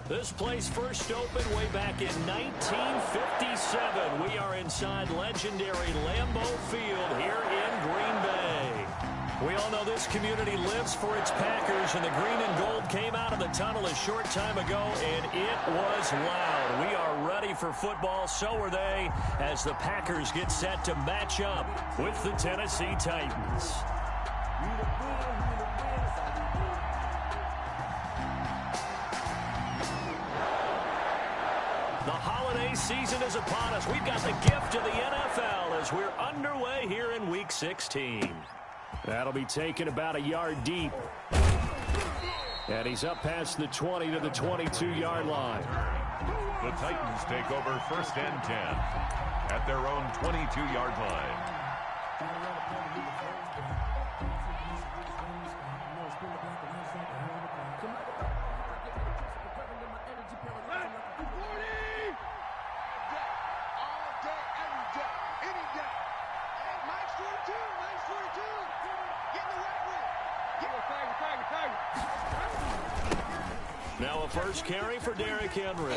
This place first opened way back in 1957. We are inside legendary Lambeau Field here in Green Bay. We all know this community lives for its Packers, and the green and gold came out of the tunnel a short time ago, and it was loud. We are ready for football, so are they, as the Packers get set to match up with the Tennessee Titans. The holiday season is upon us. We've got the gift of the NFL as we're underway here in Week 16. That'll be taken about a yard deep. And he's up past the 20 to the 22-yard line. The Titans take over 1st and 10 at their own 22-yard line. Now a first carry for Derrick Henry.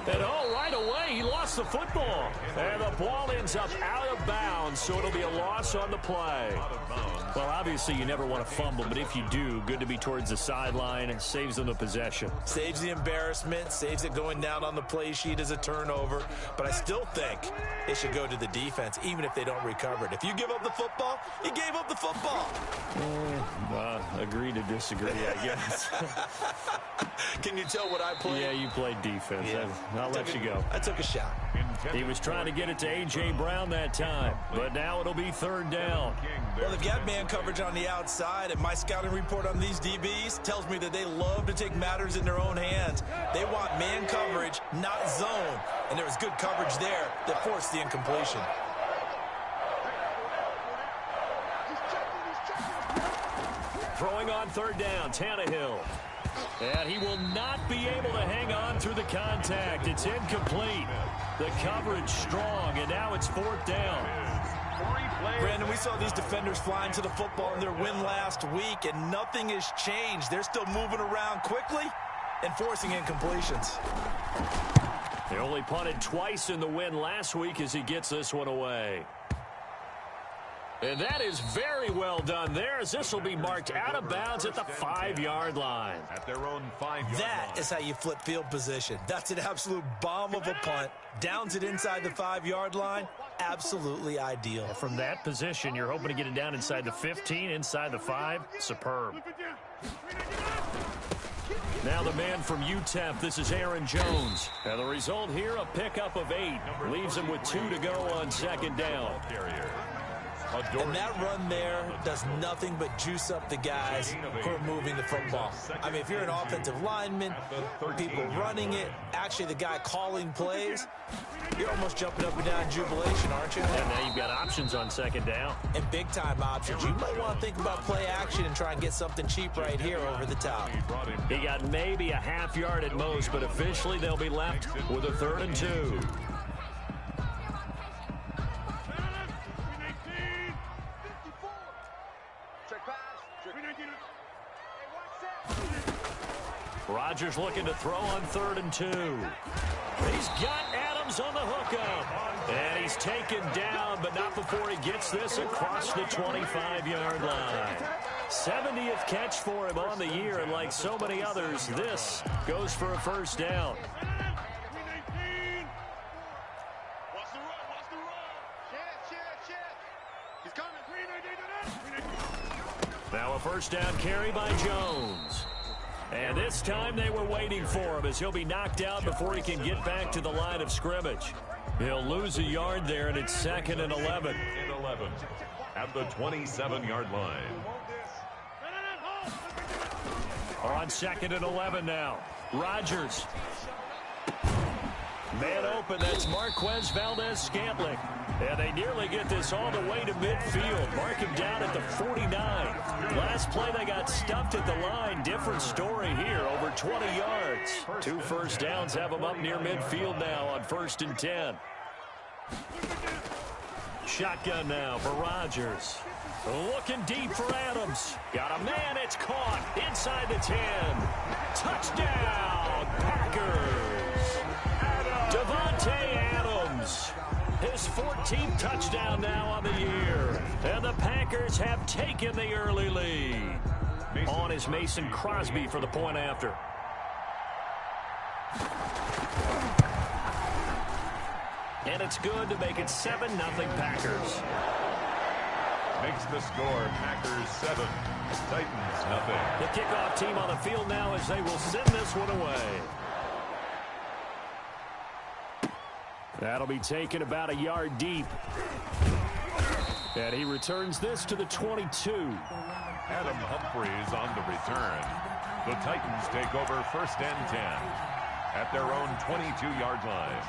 And right away, he lost the football. And the ball ends up out of bounds, so it'll be a loss on the play. Well, obviously, you never want to fumble, but if you do, good to be towards the sideline. It saves them the possession. Saves the embarrassment, saves it going down on the play sheet as a turnover. But I still think it should go to the defense, even if they don't recover it. If you give up the football, you gave up the football. Agree to disagree, I guess. Can you tell what I played? Yeah, you played defense. Yeah. I'll let you go. I took a shot. He was trying to get it to A.J. Brown that time, but now it'll be 3rd down. Well, they've got man coverage on the outside, and my scouting report on these DBs tells me that they love to take matters in their own hands. They want man coverage, not zone, and there was good coverage there that forced the incompletion. Throwing on 3rd down, Tannehill. And he will not be able to hang on through the contact. It's incomplete. The coverage strong, and now it's 4th down. Brandon, we saw these defenders flying to the football in their win last week, and nothing has changed. They're still moving around quickly and forcing incompletions. They only punted twice in the win last week as he gets this one away. And that is very well done there, as this will be marked out of bounds at the 5-yard line. At their own 5-yard line. That is how you flip field position. That's an absolute bomb of a punt. Downs it inside the 5-yard line. Absolutely ideal. From that position, you're hoping to get it down inside the 15, inside the 5. Superb. Now the man from UTEP, this is Aaron Jones. And the result here, a pickup of 8. Leaves him with 2 to go on 2nd down. And that run there does nothing but juice up the guys who are moving the football. I mean, if you're an offensive lineman, people running it, actually the guy calling plays, you're almost jumping up and down in jubilation, aren't you? And now you've got options on 2nd down. And big-time options. You might want to think about play action and try and get something cheap right here over the top. He got maybe a half yard at most, but officially they'll be left with a 3rd and 2. Rodgers looking to throw on 3rd and 2. He's got Adams on the hookup. And he's taken down, but not before he gets this across the 25-yard line. 70th catch for him on the year, and like so many others, this goes for a 1st down. Now a 1st down carry by Jones. And this time they were waiting for him as he'll be knocked out before he can get back to the line of scrimmage. He'll lose a yard there, and it's 2nd and 11. At the 27-yard line. On 2nd and 11 now. Rodgers. Man open, that's Marquez Valdez-Scantling. And they nearly get this all the way to midfield. Mark him down at the 49. Last play they got stuffed at the line. Different story here, over 20 yards. 2 first downs have them up near midfield now on 1st and 10. Shotgun now for Rodgers. Looking deep for Adams. Got a man. It's caught inside the 10. Touchdown, Packers. Devontae Adams. His 14th touchdown now on the year. And the Packers have taken the early lead. On is Mason Crosby for the point after. And it's good to make it 7-0 Packers. Makes the score Packers 7, Titans nothing. The kickoff team on the field now as they will send this one away. That'll be taken about a yard deep. And he returns this to the 22. Adam Humphries on the return. The Titans take over 1st and 10 at their own 22-yard line.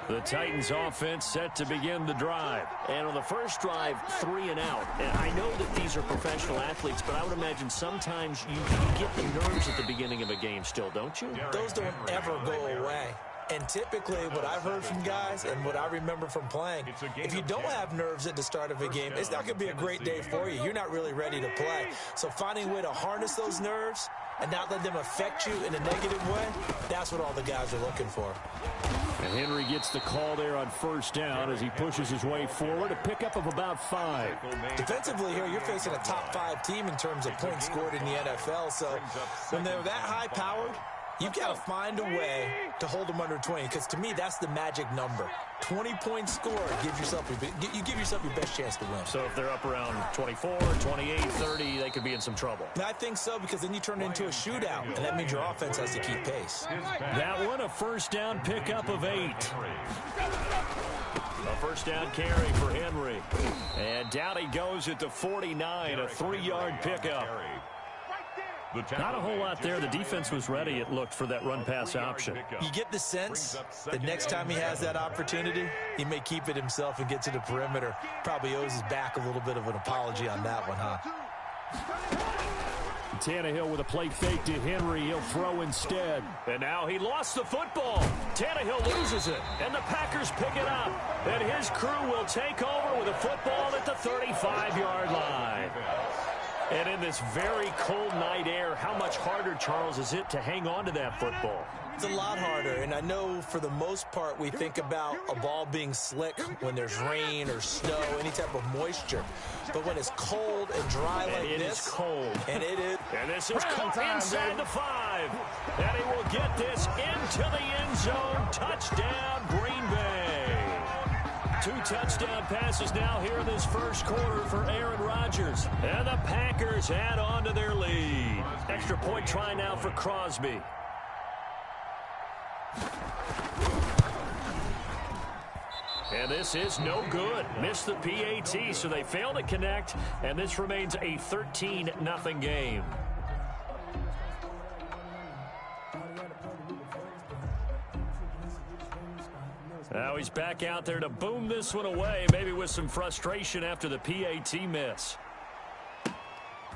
The Titans offense set to begin the drive. And on the first drive, 3 and out. And I know that these are professional athletes, but I would imagine sometimes you get the nerves at the beginning of a game still, don't you? Those don't ever go away. And typically what I've heard from guys and what I remember from playing, if you don't have nerves at the start of a game, it's not going to be a great day for you. You're not really ready to play. So finding a way to harness those nerves and not let them affect you in a negative way, that's what all the guys are looking for. And Henry gets the call there on 1st down as he pushes his way forward, a pickup of about 5. Defensively here, you're facing a top 5 team in terms of points scored in the NFL. So when they're that high-powered, you've got to find a way to hold them under 20, because to me, that's the magic number. 20 points scored, you give yourself your best chance to win. So if they're up around 24, 28, 30, they could be in some trouble. I think so, because then you turn it into a shootout, and that means your offense has to keep pace. That one, a 1st down pickup of 8. A 1st down carry for Henry. And down he goes at the 49, a 3-yard pickup. Not a whole lot there. The defense was ready, it looked, for that run-pass option. You get the sense that next time he has that opportunity, he may keep it himself and get to the perimeter. Probably owes his back a little bit of an apology on that one, huh? Tannehill with a play fake to Henry. He'll throw instead. And now he lost the football. Tannehill loses it. And the Packers pick it up. And his crew will take over with a football at the 35-yard line. And in this very cold night air, how much harder, Charles, is it to hang on to that football? It's a lot harder, and I know for the most part we think about a ball being slick when there's rain or snow, any type of moisture. But when it's cold and dry like this. It is cold. And it is. And this is caught inside the 5. And he will get this into the end zone. Touchdown, Green Bay. 2 touchdown passes now here in this first quarter for Aaron Rodgers. And the Packers add on to their lead. Extra point try now for Crosby. And this is no good. Missed the PAT, so they fail to connect. And this remains a 13-0 game. Now he's back out there to boom this one away, maybe with some frustration after the PAT miss.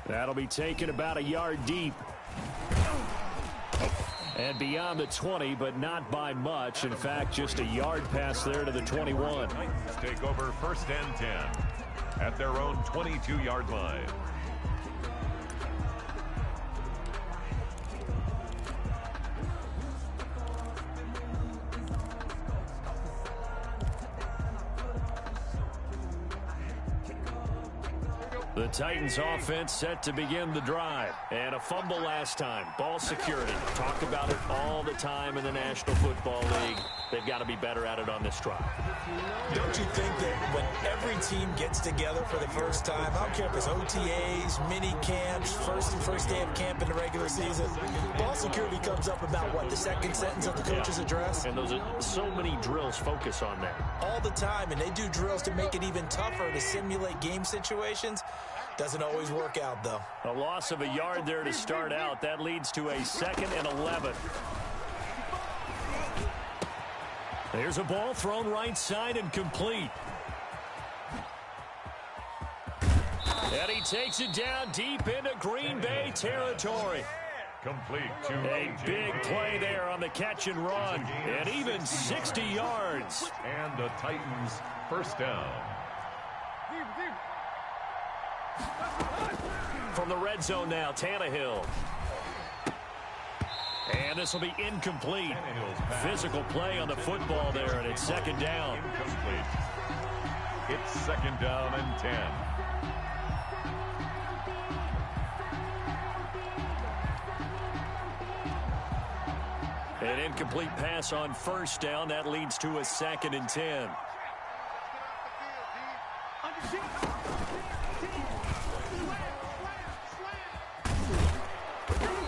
That'll be taken about a yard deep. And beyond the 20, but not by much. In fact, just a yard pass there to the 21. Titans take over 1st and 10 at their own 22-yard line. The Titans offense set to begin the drive. And a fumble last time. Ball security. Talked about it all the time in the National Football League. They've got to be better at it on this drive. Don't you think that when every team gets together for the first time, I don't care if it's OTAs, mini camps, first day of camp in the regular season, ball security comes up about, what, the second sentence of the coach's address? And those are so many drills focus on that. All the time, and they do drills to make it even tougher to simulate game situations. Doesn't always work out, though. A loss of a yard there to start out. That leads to a 2nd and 11. There's a ball thrown right side and complete. And he takes it down deep into Green Bay territory. Complete to A big play there on the catch and run, and even 60 yards. And the Titans first down. From the red zone now, Tannehill. And this will be incomplete. Physical play on the football there, and it's second down. Incomplete. It's second down and 10. An incomplete pass on first down. That leads to a second and 10.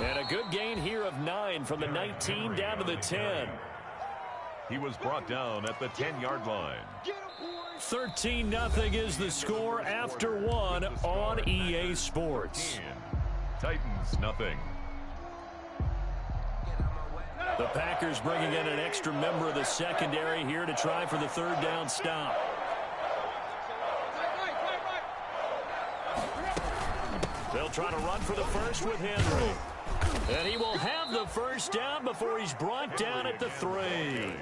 And a good gain here of 9 from the 19 down to the 10. He was brought down at the 10-yard line. 13-0 is the score after 1 on EA Sports. Titans nothing. The Packers bringing in an extra member of the secondary here to try for the third down stop. They'll try to run for the first with Henry. And he will have the first down before he's brought down at the 3.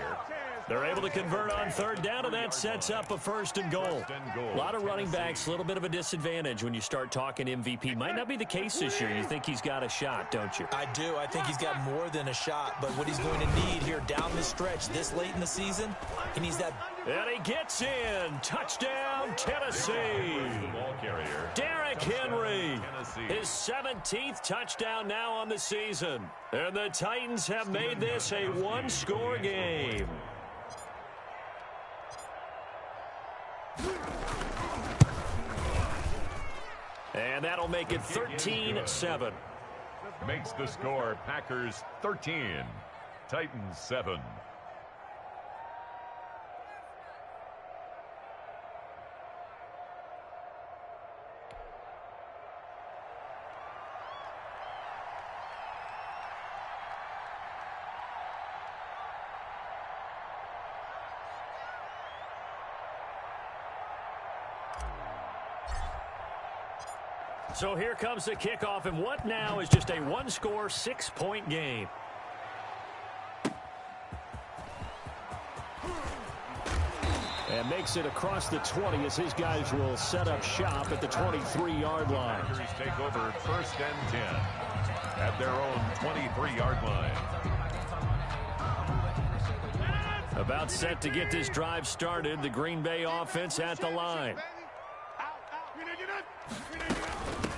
They're able to convert on third down, and that sets up a first and goal. A lot of running backs, a little bit of a disadvantage when you start talking MVP. Might not be the case this year. You think he's got a shot, don't you? I do. I think he's got more than a shot. But what he's going to need here down the stretch this late in the season, he needs that. And he gets in. Touchdown, Tennessee. Ball carrier. Derrick Henry. His 17th touchdown now on the season. And the Titans have made this a one-score game. And that'll make it 13-7. Makes the score Packers 13, Titans 7. So here comes the kickoff, and what now is just a one-score, 6-point game. And makes it across the 20 as his guys will set up shop at the 23-yard line. Packers take over first and 10 at their own 23-yard line. About set to get this drive started, the Green Bay offense at the line.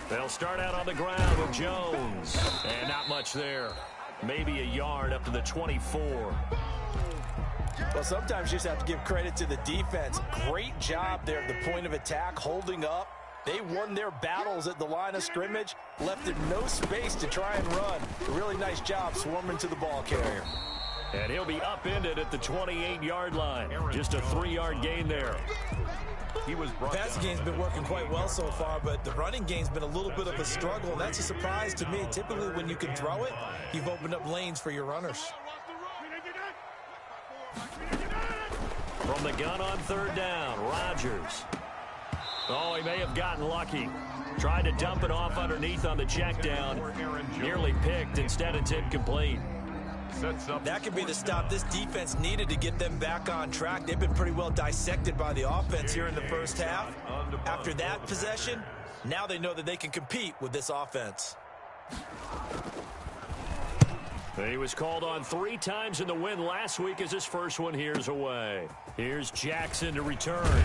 They'll start out on the ground with Jones. And not much there. Maybe a yard up to the 24. Well, sometimes you just have to give credit to the defense. Great job there at the point of attack, holding up. They won their battles at the line of scrimmage, left it no space to try and run. A really nice job swarming to the ball carrier. And he'll be upended at the 28-yard line. Just a 3-yard gain there. He was brought passing game's been working quite well so far, but the running game's been a little bit of a struggle, and that's a surprise to me. Typically, when you can throw it, you've opened up lanes for your runners. From the gun on third down, Rodgers. Oh, he may have gotten lucky. Tried to dump it off underneath on the check down. Nearly picked. Instead, it's incomplete. That could be the stop this defense needed to get them back on track. They've been pretty well dissected by the offense here in the first half. After that possession, now they know that they can compete with this offense. He was called on 3 times in the win last week as his first one here's away. Here's Jackson to return.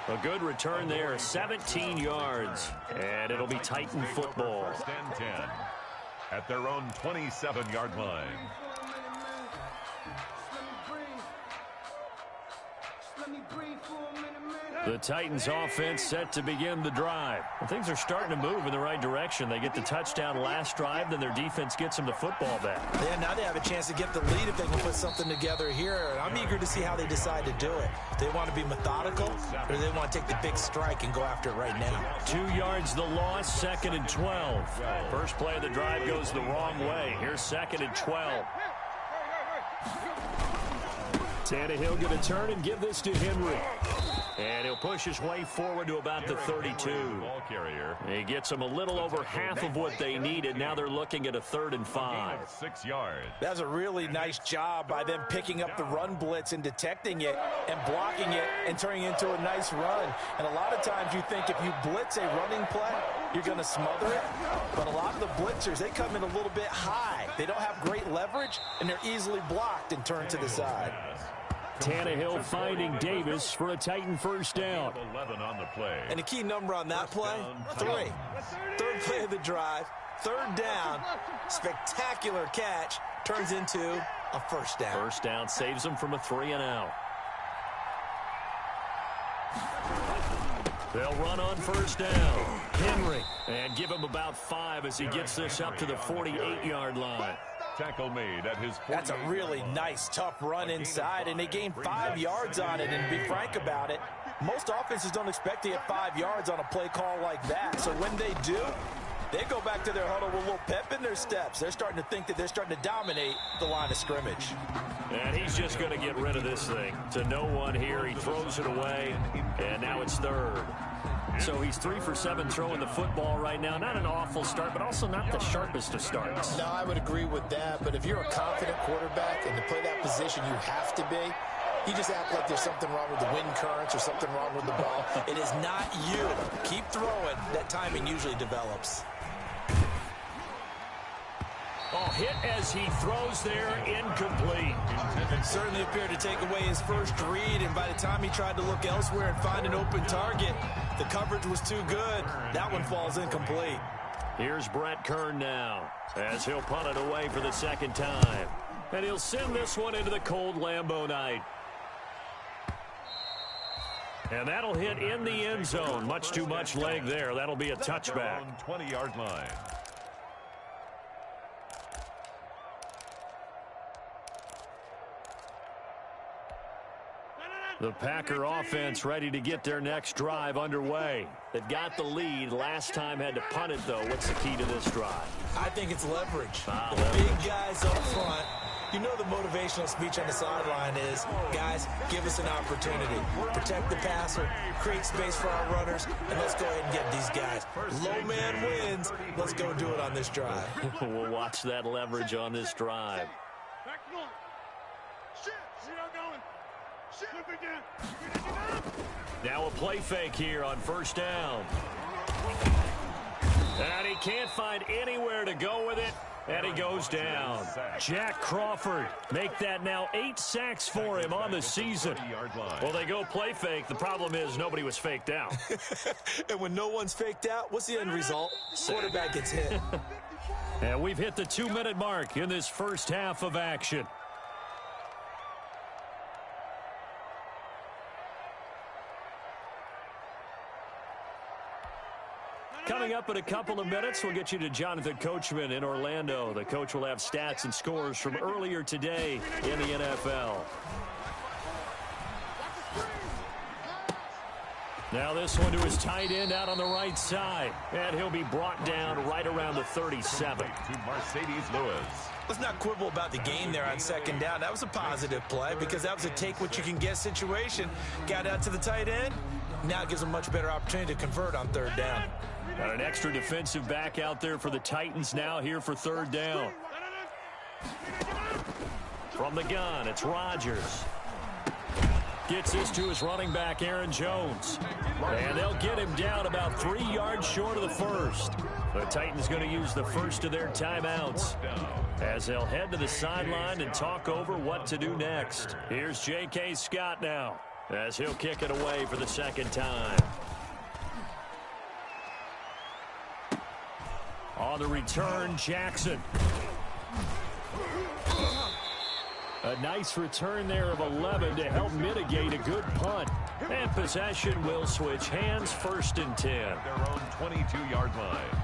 A good return there, 17 yards. And it'll be Titan football. First and 10 at their own 27-yard line. The Titans offense set to begin the drive. Well, things are starting to move in the right direction. They get the touchdown last drive, then their defense gets them the football back. Yeah, now they have a chance to get the lead if they can put something together here. I'm eager to see how they decide to do it. They want to be methodical, or they want to take the big strike and go after it right now. 2 yards the loss, 2nd and 12. First play of the drive goes the wrong way. Here's 2nd and 12. Tannehill going to turn and give this to Henry. And he'll push his way forward to about the 32. Ball carrier. He gets them a little over half of what they needed. Now they're looking at a 3rd and 5. 6 yards. That's a really nice job by them picking up the run blitz and detecting it and blocking it and turning it into a nice run. And a lot of times you think if you blitz a running play, you're going to smother it. But a lot of the blitzers, they come in a little bit high. They don't have great leverage, and they're easily blocked and turned to the side. Tannehill finding Davis for a Titan first down. 11 on the play. And the key number on that play, 3. Third play of the drive, 3rd down, spectacular catch, turns into a first down. First down saves them from a 3 and out. They'll run on first down. Henry, and give him about 5 as he gets this up to the 48-yard line. Tackle made at his 48. That's a really nice, tough run inside, and they gained 5 yards on it. And to be frank about it, most offenses don't expect to get 5 yards on a play call like that. So when they do, they go back to their huddle with a little pep in their steps. They're starting to think that they're starting to dominate the line of scrimmage. And he's just going to get rid of this thing. To no one here. He throws it away, and now it's 3rd. So he's 3 for 7 throwing the football right now. Not an awful start, but also not the sharpest of starts. No, I would agree with that. But if you're a confident quarterback and to play that position you have to be, you just act like there's something wrong with the wind currents or something wrong with the ball. It is not you. Keep throwing. That timing usually develops. Oh, hit as he throws there, incomplete. And certainly appeared to take away his first read, and by the time he tried to look elsewhere and find an open target, the coverage was too good. That one falls incomplete. Here's Brett Kern now, as he'll punt it away for the 2nd time. And he'll send this one into the cold Lambeau night. And that'll hit in the end zone. Much too much leg there. That'll be a touchback. 20-yard line. The Packer offense ready to get their next drive underway. They've got the lead. Last time had to punt it, though. What's the key to this drive? I think it's leverage. The Leverage. big guys up front. You know the motivational speech on the sideline is, guys, give us an opportunity. Protect the passer, create space for our runners, and let's go ahead and get these guys. Low man wins. Let's go do it on this drive. We'll watch that leverage on this drive. Now a play fake here on first down. And he can't find anywhere to go with it. And he goes down. Jack Crawford, make that now 8 sacks for him on the season. Well, they go play fake. The problem is nobody was faked out. And when no one's faked out, what's the end result? Quarterback gets hit. And we've hit the 2-minute mark in this first half of action. Coming up in a couple of minutes, we'll get you to Jonathan Coachman in Orlando. The coach will have stats and scores from earlier today in the NFL. Now this one to his tight end out on the right side. And he'll be brought down right around the 37. To Mercedes Lewis. Let's not quibble about the gain there on 2nd down. That was a positive play because that was a take-what-you-can-get situation. Got out to the tight end. Now it gives them a much better opportunity to convert on 3rd down. Got an extra defensive back out there for the Titans now here for 3rd down. From the gun, it's Rodgers. Gets this to his running back, Aaron Jones. And they'll get him down about 3 yards short of the first. The Titans going to use the first of their timeouts as they'll head to the sideline and talk over what to do next. Here's J.K. Scott now as he'll kick it away for the 2nd time. On the return, Jackson. A nice return there of 11 to help mitigate a good punt. And possession will switch hands, 1st and 10. Their own 22-yard line.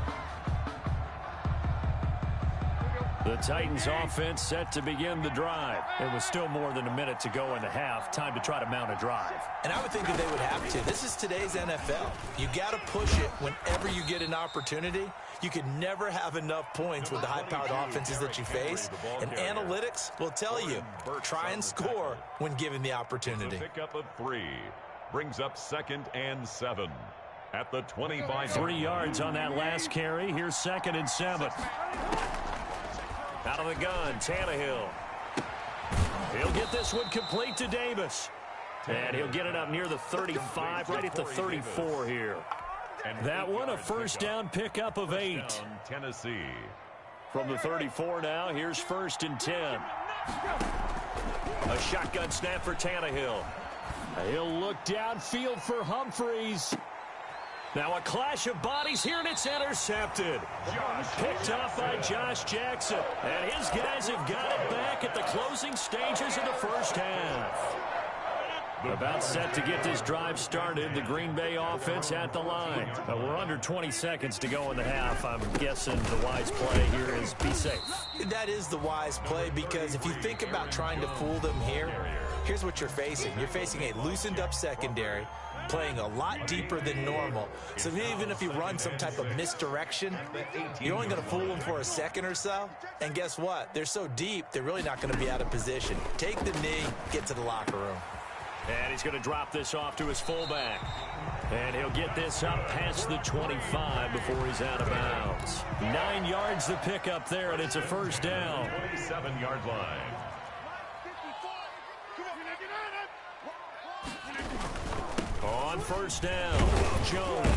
The Titans offense set to begin the drive. It was still more than a minute to go in the half. Time to try to mount a drive. And I would think that they would have to. This is today's NFL. You got to push it whenever you get an opportunity. You can never have enough points with the high-powered offenses that you face. And analytics will tell you, try and score when given the opportunity. Pickup of 3 brings up 2nd and 7 at the 25. 3 yards on that last carry. Here's 2nd and 7. Out of the gun, Tannehill. He'll get this one complete to Davis. And he'll get it up near the 35, right at the 34 here. That one, a first down pickup of 8. Tennessee. From the 34 now, here's 1st and 10. A shotgun snap for Tannehill. He'll look downfield for Humphreys. Now a clash of bodies here, and it's intercepted. Picked off by Josh Jackson. And his guys have got it back at the closing stages of the first half. About set to get this drive started. The Green Bay offense at the line. We're under 20 seconds to go in the half. I'm guessing the wise play here is be safe. That is the wise play, because if you think about trying to fool them here, here's what you're facing. You're facing a loosened up secondary, playing a lot deeper than normal. So even if you run some type of misdirection, you're only going to fool them for a second or so. And guess what? They're so deep, they're really not going to be out of position. Take the knee, get to the locker room. And he's going to drop this off to his fullback. And he'll get this up past the 25 before he's out of bounds. 9 yards to pick up there, and it's a first down. 27-yard line. On first down, Jones.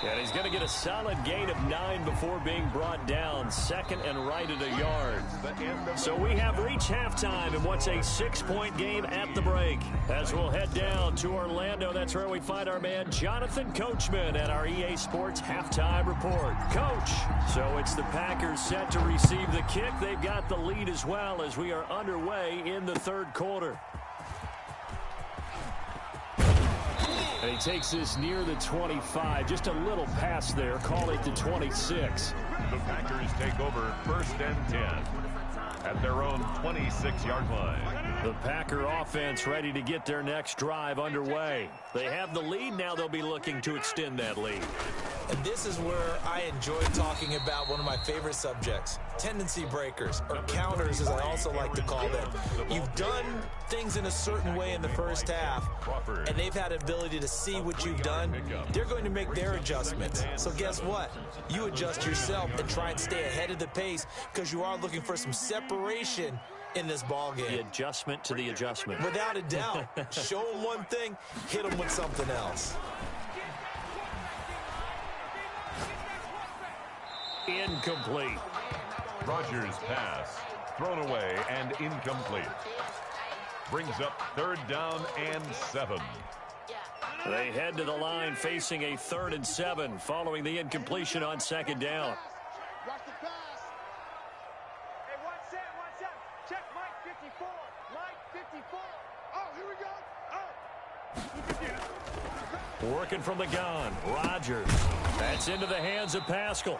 And he's going to get a solid gain of 9 before being brought down. 2nd and right at a yard. So we have reached halftime in what's a 6-point game at the break. As we'll head down to Orlando, that's where we find our man Jonathan Coachman at our EA Sports Halftime Report. Coach, so it's the Packers set to receive the kick. They've got the lead as well as we are underway in the third quarter. And he takes this near the 25, just a little pass there, call it the 26. The Packers take over 1st and 10 at their own 26-yard line. The Packer offense ready to get their next drive underway. They have the lead, now they'll be looking to extend that lead. And this is where I enjoy talking about one of my favorite subjects, tendency breakers, or counters as I also like to call them. You've done things in a certain way in the first half, and they've had ability to see what you've done. They're going to make their adjustments. So guess what? You adjust yourself and try and stay ahead of the pace, because you are looking for some separation in this ball game. The adjustment to the adjustment. Without a doubt. Show them one thing, hit them with something else. Incomplete. Rodgers' pass thrown away and incomplete. Brings up 3rd down and 7. They head to the line facing a 3rd and 7 following the incompletion on 2nd down. Watch the pass. Hey, one set. Check Mike 54. Mike 54. Oh, here we go. Oh. Working from the gun, Rodgers. That's into the hands of Pascal.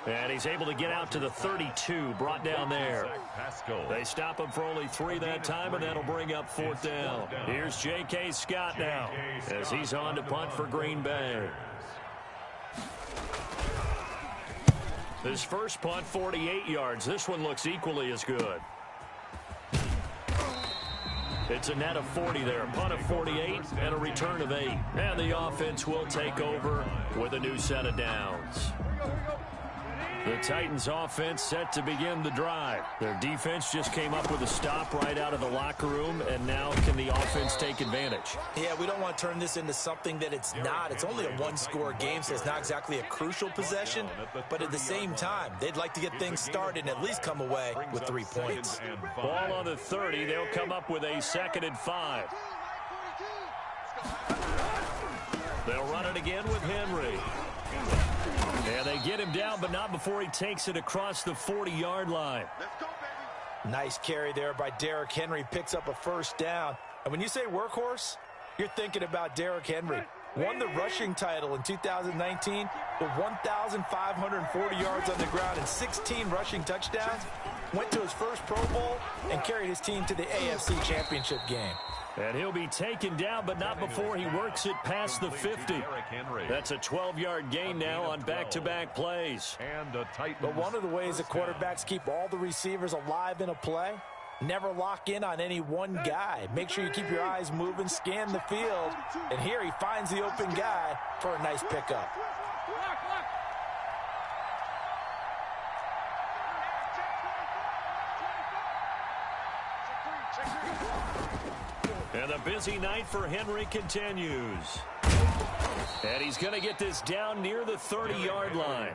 And he's able to get out to the 32, brought down there. They stop him for only 3 that time, and that'll bring up 4th down. Here's J.K. Scott now as he's on to punt for Green Bay. His first punt, 48 yards. This one looks equally as good. It's a net of 40 there, a punt of 48 and a return of 8. And the offense will take over with a new set of downs. The Titans offense set to begin the drive. Their defense just came up with a stop right out of the locker room, and now can the offense take advantage? Yeah, we don't want to turn this into something that it's not. It's only a one-score game, so it's not exactly a crucial possession. But at the same time, they'd like to get things started and at least come away with 3 points. Ball on the 30. They'll come up with a 2nd and 5. They'll run it again with Henry. And they get him down, but not before he takes it across the 40-yard line. Nice carry there by Derrick Henry. Picks up a first down. And when you say workhorse, you're thinking about Derrick Henry. Won the rushing title in 2019 with 1,540 yards on the ground and 16 rushing touchdowns, went to his first Pro Bowl and carried his team to the AFC Championship game. And he'll be taken down, but not before he works it past the 50. That's a 12-yard gain now on back-to-back plays. But one of the ways the quarterbacks keep all the receivers alive in a play, never lock in on any one guy. Make sure you keep your eyes moving, scan the field, and here he finds the open guy for a nice pickup. And the busy night for Henry continues. And he's going to get this down near the 30-yard line.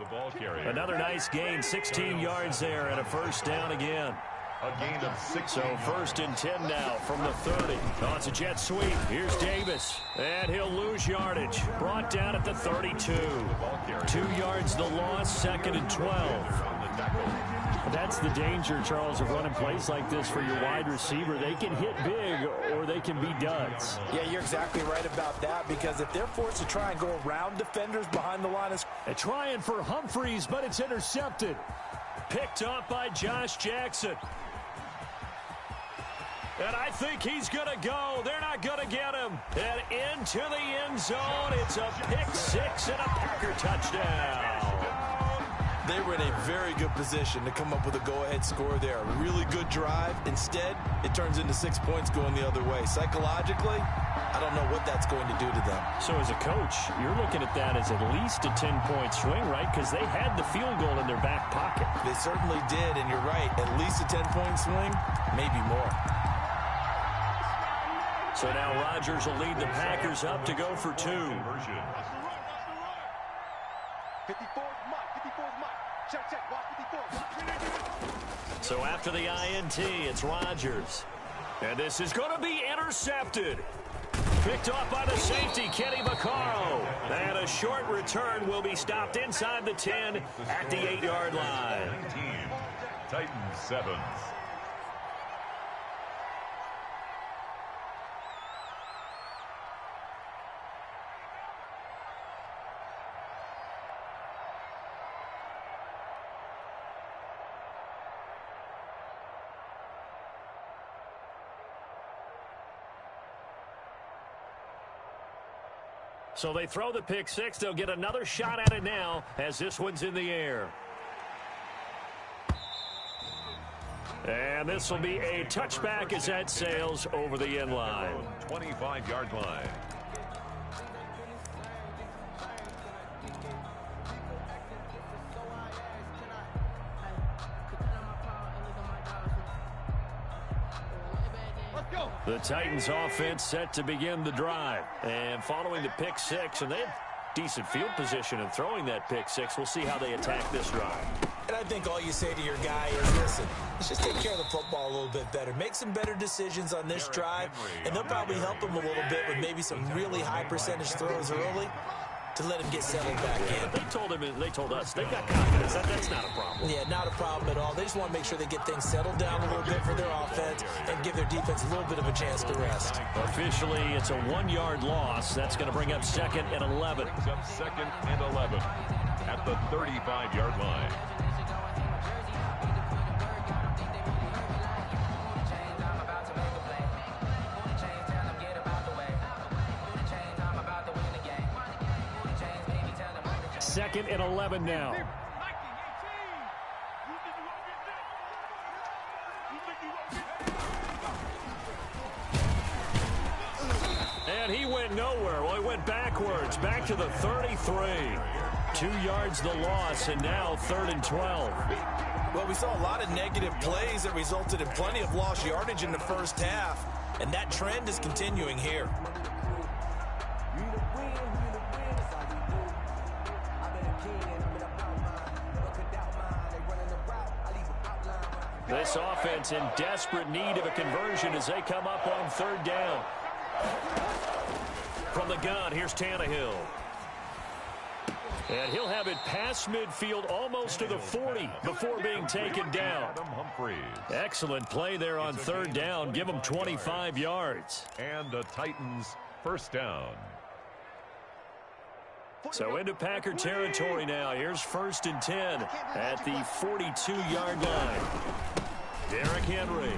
Another nice gain, 16 yards there, and a first down again. A gain of 6. So 1st and 10 now from the 30. Oh, it's a jet sweep. Here's Davis. And he'll lose yardage. Brought down at the 32. 2 yards the loss, 2nd and 12. That's the danger, Charles, of running plays like this for your wide receiver. They can hit big or they can be duds. Yeah, you're exactly right about that, because if they're forced to try and go around defenders behind the line of scrimmage. Trying for Humphreys, but it's intercepted. Picked up by Josh Jackson. And I think he's going to go. They're not going to get him. And into the end zone. It's a pick 6 and a Packer touchdown. They were in a very good position to come up with a go-ahead score there. A really good drive. Instead, it turns into 6 points going the other way. Psychologically, I don't know what that's going to do to them. So as a coach, you're looking at that as at least a 10-point swing, right? Because they had the field goal in their back pocket. They certainly did, and you're right. At least a 10-point swing, maybe more. So now Rodgers will lead the Packers up to go for 2. 54 Mike. Check. Watch 54. So after the INT, it's Rodgers. And this is going to be intercepted. Picked off by the safety, Kenny Vaccaro. And a short return will be stopped inside the 10 at the 8-yard line. 19. Titans 7. So they throw the pick 6. They'll get another shot at it now as this one's in the air. And this will be a touchback as that sails over the end line. 25-yard line. The Titans offense set to begin the drive. And following the pick 6, and they had decent field position in throwing that pick 6. We'll see how they attack this drive. And I think all you say to your guy is, listen, let's just take care of the football a little bit better. Make some better decisions on this drive, and they'll probably help him a little bit with maybe some really high percentage throws early to let him get settled back in. They told us they got confidence. That's not a problem. Yeah, not a problem at all. They just want to make sure they get things settled down a little bit for their offense and give their defense a little bit of a chance to rest. Officially, it's a 1-yard loss. That's going to bring up 2nd and 11. Brings up 2nd and 11 at the 35-yard line. Second and 11 now. And he went nowhere. Well, he went backwards, back to the 33. 2 yards the loss, and now 3rd and 12. Well, we saw a lot of negative plays that resulted in plenty of lost yardage in the first half, and that trend is continuing here. This offense in desperate need of a conversion as they come up on 3rd down. From the gun, here's Tannehill. And he'll have it past midfield almost to the 40 before being taken down. Excellent play there on 3rd down. Give them 25 yards. And the Titans first down. So into Packer territory now. Here's 1st and 10 at the 42-yard line. Derrick Henry.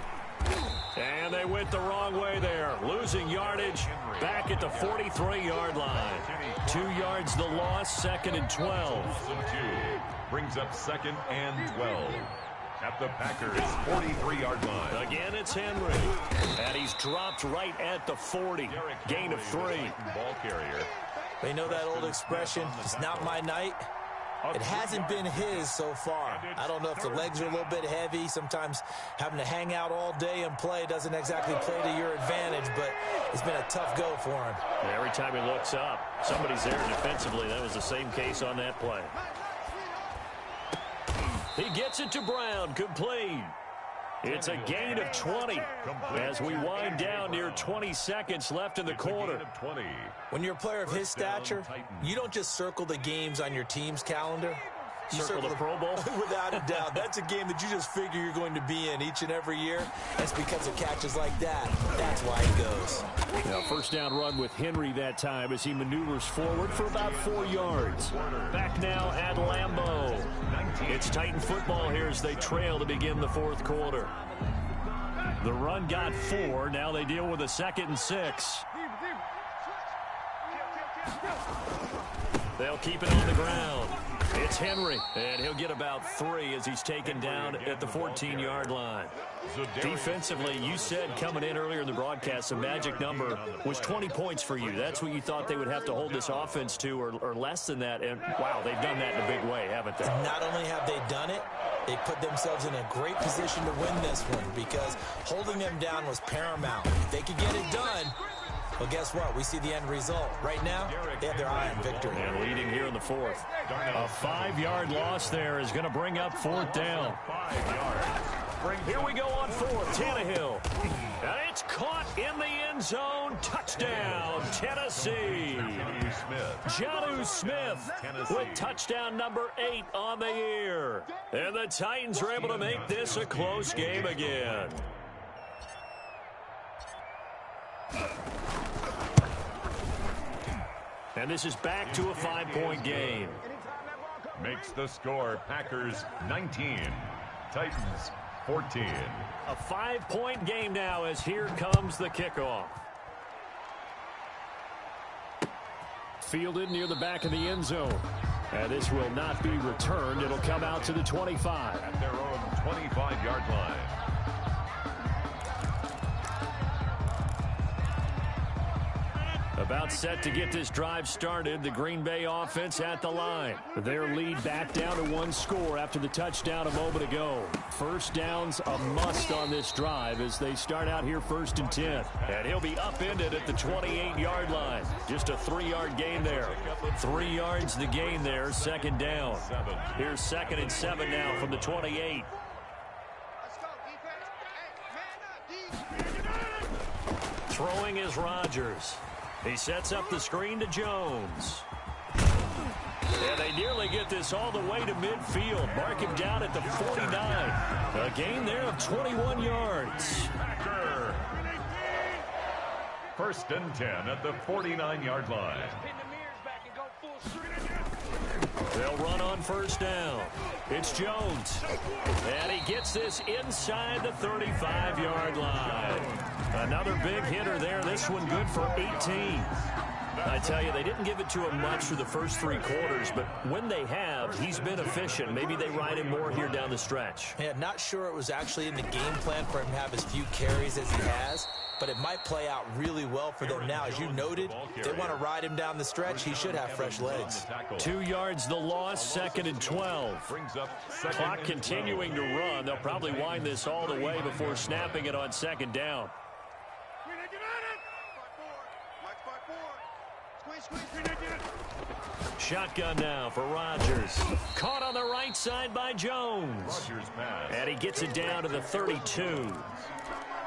And they went the wrong way there. Losing yardage back at the 43-yard line. 2 yards the loss, 2nd and 12. Brings up 2nd and 12. At the Packers' 43-yard line. Again, it's Henry. And he's dropped right at the 40. Gain of 3. Ball carrier. They know that old expression, it's not my night. It hasn't been his so far. I don't know if the legs are a little bit heavy. Sometimes having to hang out all day and play doesn't exactly play to your advantage, but it's been a tough go for him. And every time he looks up, somebody's there defensively. That was the same case on that play. He gets it to Brown, complete. It's a gain of 20 as we wind down near 20 seconds left in the quarter. When you're a player of his stature, you don't just circle the games on your team's calendar. You circle the Pro Bowl? Without a doubt. That's a game that you just figure you're going to be in each and every year. That's because of catches like that. That's why he goes. Now, 1st down run with Henry that time as he maneuvers forward for about 4 yards. Back now at Lambeau. It's Titan football here as they trail to begin the 4th quarter. The run got 4. Now they deal with a 2nd and 6. They'll keep it on the ground. It's Henry, and he'll get about 3 as he's taken down at the 14-yard line. Defensively, you said coming in earlier in the broadcast, the magic number was 20 points for you. That's what you thought they would have to hold this offense to, or less than that. And, wow, they've done that in a big way, haven't they? Not only have they done it, they put themselves in a great position to win this one because holding them down was paramount. If they could get it done, well, guess what? We see the end result. Right now, they have their eye on victory. And leading here in the 4th. A 5-yard loss there is going to bring up 4th down. 5 yards. Here we go on 4th. Tannehill. And it's caught in the end zone. Touchdown, Tennessee. Jonnu Smith with touchdown number 8 on the year. And the Titans are able to make this a close game again. And this is back to a 5-point game. Makes the score Packers 19, Titans 14. A 5-point game now as here comes the kickoff. Fielded near the back of the end zone. And this will not be returned. It'll come out to the 25. At their own 25-yard line. About set to get this drive started. The Green Bay offense at the line. Their lead back down to 1 score after the touchdown a moment ago. 1st down's a must on this drive as they start out here 1st and 10. And he'll be upended at the 28-yard line. Just a 3-yard gain there. 3 yards the gain there, 2nd down. Here's 2nd and 7 now from the 28. Throwing is Rodgers. He sets up the screen to Jones. And they nearly get this all the way to midfield. Mark him down at the 49. A gain there of 21 yards. 1st and 10 at the 49-yard line. They'll run on 1st down. It's Jones. And he gets this inside the 35-yard line. Another big hitter there. This one good for 18. I tell you, they didn't give it to him much through the first 3 quarters, but when they have, he's been efficient. Maybe they ride him more here down the stretch. Yeah, not sure it was actually in the game plan for him to have as few carries as he has, but it might play out really well for them now. As you noted, if they want to ride him down the stretch, he should have fresh legs. 2 yards the loss, 2nd and 12. Clock continuing to run. They'll probably wind this all the way before snapping it on 2nd down. Shotgun now for Rodgers. Caught on the right side by Jones. And he gets it down to the 32.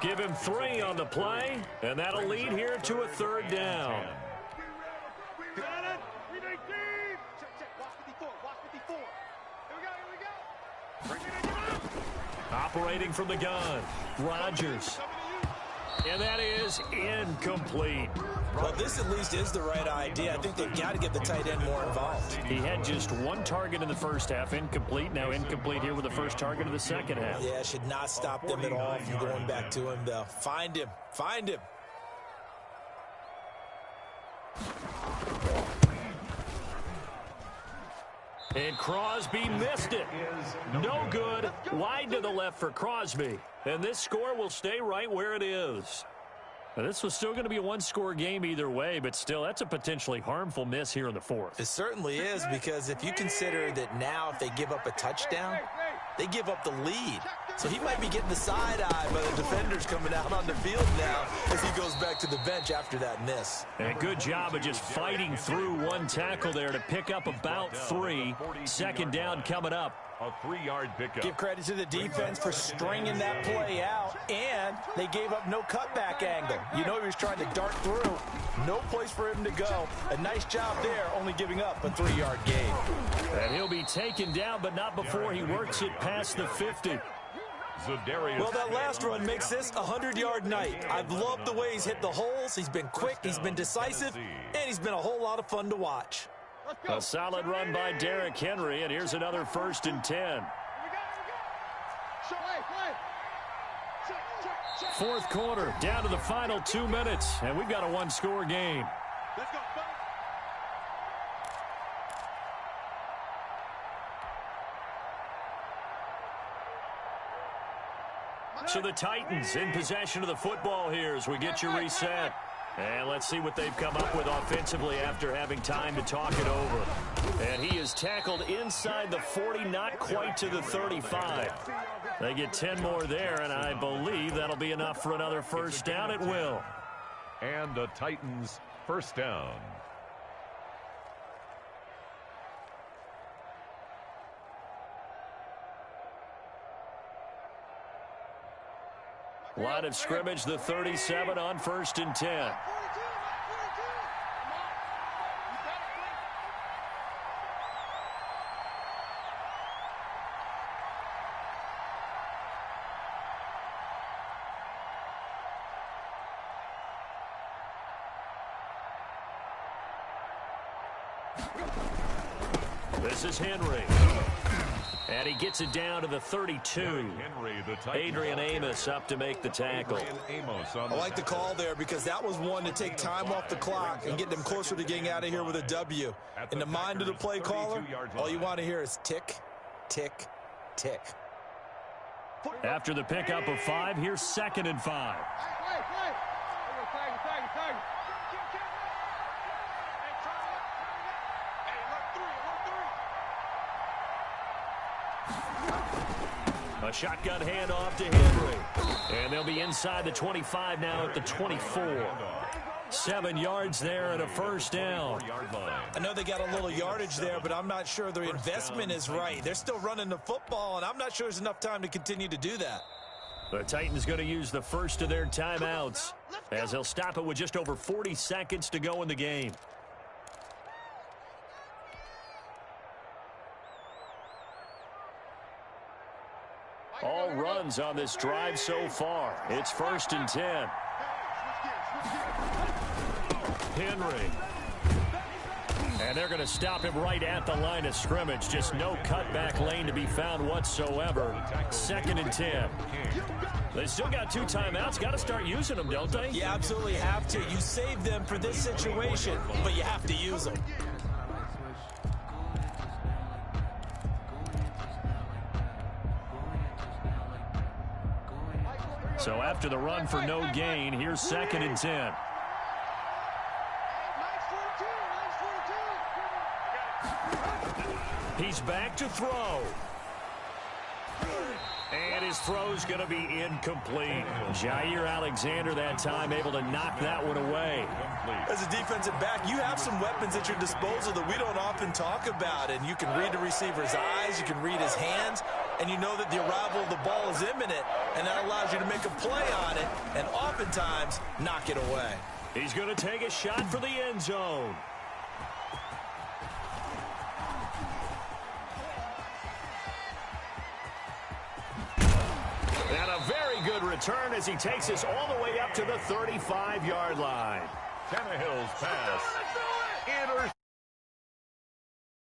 Give him 3 on the play, and that'll lead here to a 3rd down. Operating from the gun, Rodgers. And that is incomplete. Well, this at least is the right idea. I think they've got to get the tight end more involved. He had just one target in the first half, incomplete. Now incomplete here with the first target of the second half. Yeah, should not stop them at all from going back to him, though. Find him. Find him. And Crosby missed it. No good. Wide to the left for Crosby. And this score will stay right where it is. Now, this was still going to be a one-score game either way, but still, that's a potentially harmful miss here in the fourth. It certainly is, because if you consider that now if they give up a touchdown, they give up the lead. So he might be getting the side-eye by the defenders coming out on the field now as he goes back to the bench after that miss. And a good job of just fighting through one tackle there to pick up about 3. Second down coming up. A 3-yard pickup. Give credit to the defense for stringing that play out, and they gave up no cutback angle. You know he was trying to dart through. No place for him to go. A nice job there, only giving up a 3-yard gain. And he'll be taken down, but not before he works it past the 50. Well, that last run makes this a 100-yard night. I've loved the way he's hit the holes. He's been quick, he's been decisive, and he's been a whole lot of fun to watch. A solid run by Derrick Henry, and here's another 1st and 10. Fourth quarter, down to the final 2 minutes, and we've got a one-score game. Let's go. So the Titans in possession of the football here as we get you reset. And let's see what they've come up with offensively after having time to talk it over. And he is tackled inside the 40, not quite to the 35. They get 10 more there, and I believe that'll be enough for another first down. It will. And the Titans first down. Line of scrimmage, the 37 on 1st and 10. This is Henry. And he gets it down to the 32. Adrian Amos up to make the tackle. I like the call there because that was one to take time off the clock and get them closer to getting out of here with a W. In the mind of the play caller, all you want to hear is tick, tick, tick. After the pickup of 5, here's 2nd and 5. A shotgun handoff to Henry. And they'll be inside the 25 now at the 24. 7 yards there and a first down. I know they got a little yardage there, but I'm not sure their investment is right. They're still running the football, and I'm not sure there's enough time to continue to do that. The Titans going to use the first of their timeouts as they'll stop it with just over 40 seconds to go in the game. All runs on this drive so far. It's 1st and 10. Henry. And they're going to stop him right at the line of scrimmage. Just no cutback lane to be found whatsoever. 2nd and 10. They still got 2 timeouts. Got to start using them, don't they? You absolutely have to. You save them for this situation, but you have to use them. So after the run for no gain, here's 2nd and 10. He's back to throw. And his throw's going to be incomplete. Jair Alexander that time able to knock that one away. As a defensive back, you have some weapons at your disposal that we don't often talk about. And you can read the receiver's eyes, you can read his hands, and you know that the arrival of the ball is imminent, and that allows you to make a play on it and oftentimes knock it away. He's going to take a shot for the end zone. And a very good return as he takes us all the way up to the 35-yard line. Tannehill's pass.